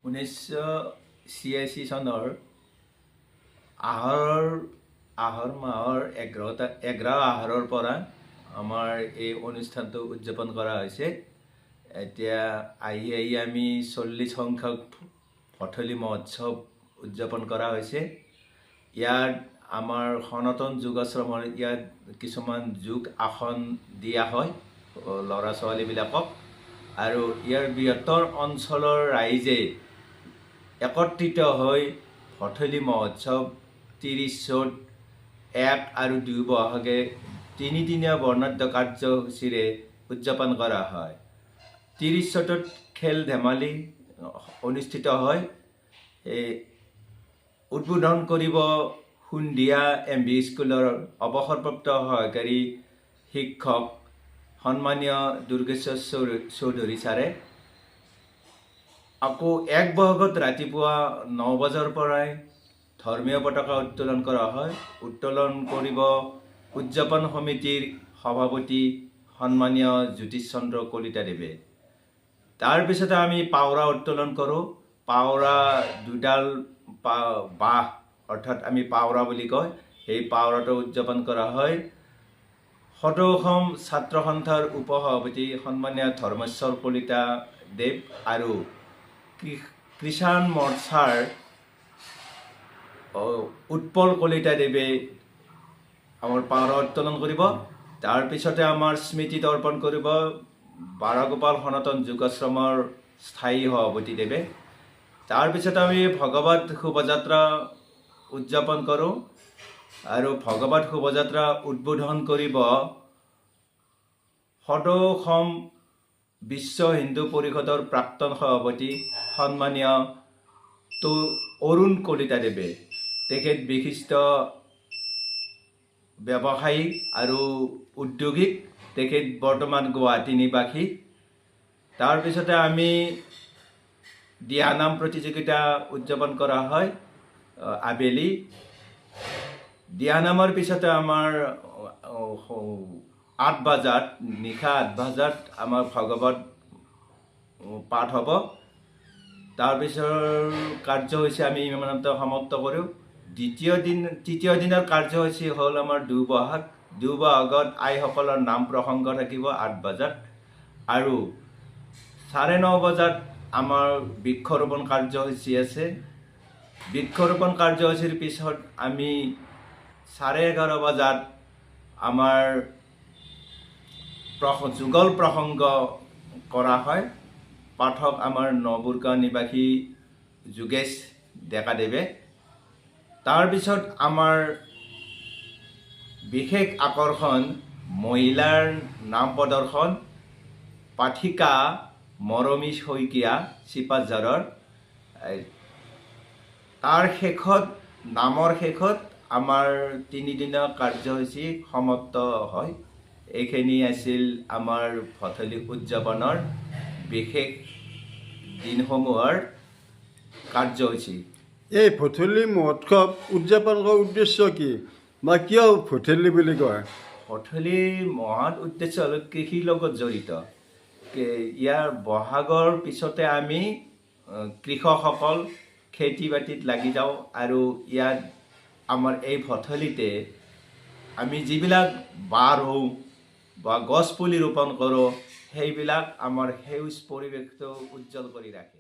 1986 চনৰ আহৰ মাহৰ 11 আহাৰৰ পৰা আমাৰ এই অনুষ্ঠানটো উদযাপন কৰা হৈছে। এতিয়া আহি আমি 40 সংখ্যক ভঠেলি মহোৎসৱ উদযাপন কৰা হৈছে। ইয়াত আমাৰ সনাতন যোগাশ্ৰমৰ ইয়াত কিছুমান যোগ আসন দিয়া হয় ল'ৰা ছোৱালীবিলাকক, আৰু ইয়াৰ বৃহত্তৰ অঞ্চলৰ ৰাইজে একত্ৰিত হৈ ভঠেলি মহোৎসৱ 30 চ'ত 1 আৰু 2 বহাগে তিনিদিনীয়া বৰ্ণাঢ্য কাৰ্যসূচীৰে উদযাপন কৰা হয়। 30 চ'তত খেল ধেমালি অনুষ্ঠিত হয়। উদ্বোধন কৰিব সুন্দিয়া MV স্কুলৰ অৱসৰপ্ৰাপ্ত সহকাৰী শিক্ষক সন্মানীয় দুৰ্গেশ্বৰ চৌধুৰী ছাৰে। আকৌ 1 বহাগত ৰাতিপুৱা 9 বজাৰ পৰাই ধৰ্মীয় পতাকা উত্তোলন কৰা হয়। উত্তোলন কৰিব উদযাপন সমিতিৰ সভাপতি সন্মানীয় জ্যোতিষ চন্দ্ৰ কলিতাদেৱে। তাৰপিছতে আমি পাওৰা উত্তোলন কৰোঁ। পাওৰা দুডাল বাঁহ অৰ্থাৎ আমি পাওৰা বুলি কয়, সেই পাওৰাটো উদযাপন কৰা হয়। সদৌ অসম ছাত্ৰ সন্থাৰ উপসভাপতি সন্মানীয় ধৰ্মেশ্বৰ কলিতা দেৱ আৰু কিষাণ মৰ্চাৰ উৎপল কলিতা দেৱে আমাৰ পাওৰা উত্তোলন কৰিব। তাৰপিছতে আমাৰ স্মৃতি তৰ্পণ কৰিব বাৰগোপাল সনাতন যোগাশ্ৰমৰ স্থায়ী সভাপতি দেৱে। তাৰপিছত আমি ভগৱত শোভাযাত্ৰা উদযাপন কৰোঁ, আৰু ভগৱত শোভাযাত্ৰা উদ্বোধন কৰিব সদৌ অসম বিশ্ব হিন্দু পৰিষদৰ প্ৰাক্তন সভাপতি সন্মানীয় অৰুণ কলিতা দেৱে। তেখেত বিশিষ্ট ব্যৱসায়ী আৰু উদ্যোগিক, তেখেত বৰ্তমান গুৱাহাটী নিবাসী। তাৰপিছতে আমি দিহানাম প্ৰতিযোগিতা উদযাপন কৰা হয় আবেলি। দিহানামৰ পিছতে আমাৰ 8 বজাত নিশা 8 বজাত আমাৰ ভাগৱত পাঠ হ'ব। তাৰপিছৰ কাৰ্যসূচী আমি ইমানতে সমাপ্ত কৰোঁ। তৃতীয় দিনৰ কাৰ্যসূচী হ'ল আমাৰ 2 বহাগ। 2 বহাগত আইসকলৰ নাম প্ৰসংগ থাকিব 8 বজাত, আৰু 9:30 বজাত আমাৰ বৃক্ষৰোপণ কাৰ্যসূচী আছে। বৃক্ষৰোপণ কাৰ্যসূচীৰ পিছত আমি 11:30 বজাত আমাৰ যুগল প্ৰসংগ কৰা হয়। পাঠক আমাৰ নবুৰগাঁও নিবাসী যোগেশ ডেকাদেৱে। তাৰপিছত আমাৰ বিশেষ আকৰ্ষণ মহিলাৰ নাম প্ৰদৰ্শন, পাঠিকা মৰমী শইকীয়া চিপাঝাৰৰ। তাৰ শেষত নামৰ শেষত আমাৰ 3 দিনীয়া কাৰ্যসূচী সমাপ্ত হয়। এইখিনি আছিল আমাৰ ভঠেলি উদযাপনৰ বিশেষ দিনসমূহৰ কাৰ্যসূচী। এই ভঠেলি মহোৎসৱ উদযাপন কৰাৰ উদ্দেশ্য কি, বা কিয় ভঠেলি বুলি কয়? ভঠেলিৰ মহান উদ্দেশ্য হ'ল কৃষিৰ লগত জড়িত। ইয়াৰ বহাগৰ পিছতে আমি কৃষকসকল খেতি বাতিত লাগি যাওঁ, আৰু ইয়াত আমাৰ এই ভঠেলিতে আমি যিবিলাক বাঁহ ৰোওঁ বা গছ পুলি ৰোপণ কৰোঁ, সেইবিলাক আমাৰ সেউজ পৰিৱেশটো উজ্জ্বল কৰি ৰাখে।